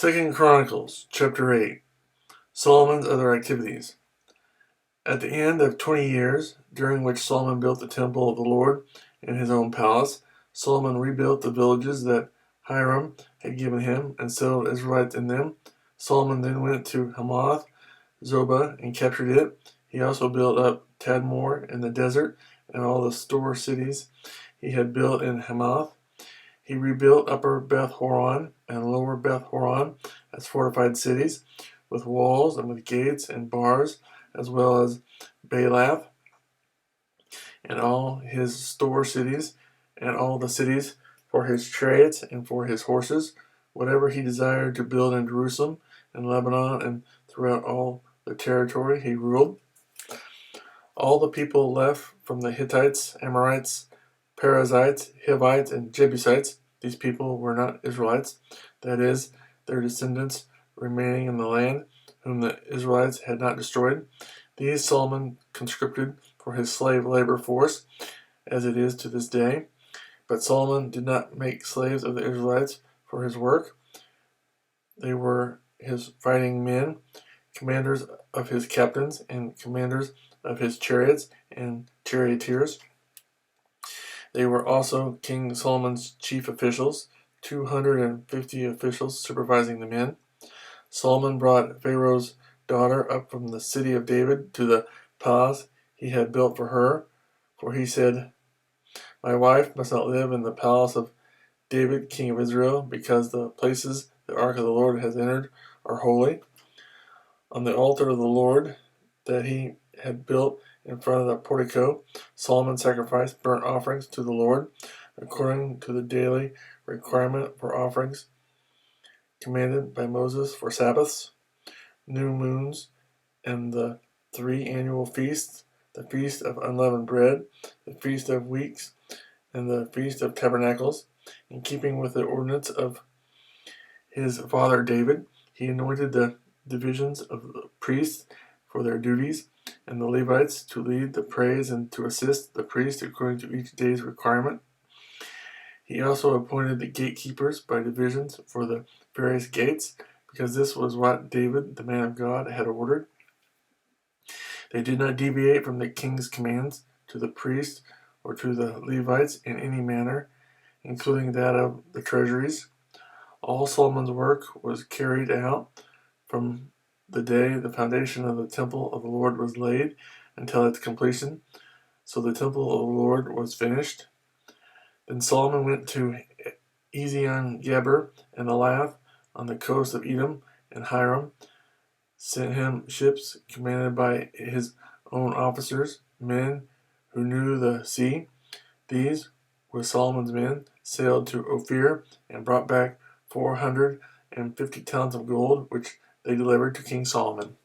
2 Chronicles, chapter 8. Solomon's other activities. At the end of 20 years, during which Solomon built the temple of the Lord in his own palace, Solomon rebuilt the villages that Hiram had given him and settled Israelites in them. Solomon then went to Hamath Zobah and captured it. He also built up Tadmor in the desert and all the store cities he had built in Hamath. He rebuilt Upper Beth Horon and Lower Beth Horon as fortified cities, with walls and with gates and bars, as well as Baalath and all his store cities, and all the cities for his chariots and for his horses, whatever he desired to build in Jerusalem and Lebanon and throughout all the territory he ruled. All the people left from the Hittites, Amorites, Perizzites, Hivites, and Jebusites. These people were not Israelites, that is, their descendants remaining in the land, whom the Israelites had not destroyed. These Solomon conscripted for his slave labor force, as it is to this day. But Solomon did not make slaves of the Israelites for his work. They were his fighting men, commanders of his captains, and commanders of his chariots and charioteers. They were also King Solomon's chief officials, 250 officials supervising the men. Solomon brought Pharaoh's daughter up from the city of David to the palace he had built for her, for he said, "My wife must not live in the palace of David, king of Israel, because the places the ark of the Lord has entered are holy." On the altar of the Lord that he had built in front of the portico, Solomon sacrificed burnt offerings to the Lord, according to the daily requirement for offerings commanded by Moses for Sabbaths, new moons, and the 3 annual feasts, the Feast of Unleavened Bread, the Feast of Weeks, and the Feast of Tabernacles. In keeping with the ordinance of his father David, he anointed the divisions of the priests for their duties, and the Levites to lead the praise and to assist the priest according to each day's requirement. He also appointed the gatekeepers by divisions for the various gates, because this was what David, the man of God, had ordered. They did not deviate from the king's commands to the priests or to the Levites in any manner, including that of the treasuries. All Solomon's work was carried out from the day the foundation of the temple of the Lord was laid until its completion. So the temple of the Lord was finished. Then Solomon went to Ezion-Geber and Elath on the coast of Edom, and Hiram sent him ships commanded by his own officers, men who knew the sea. These, with Solomon's men, sailed to Ophir and brought back 450 talents of gold, which they delivered to King Solomon.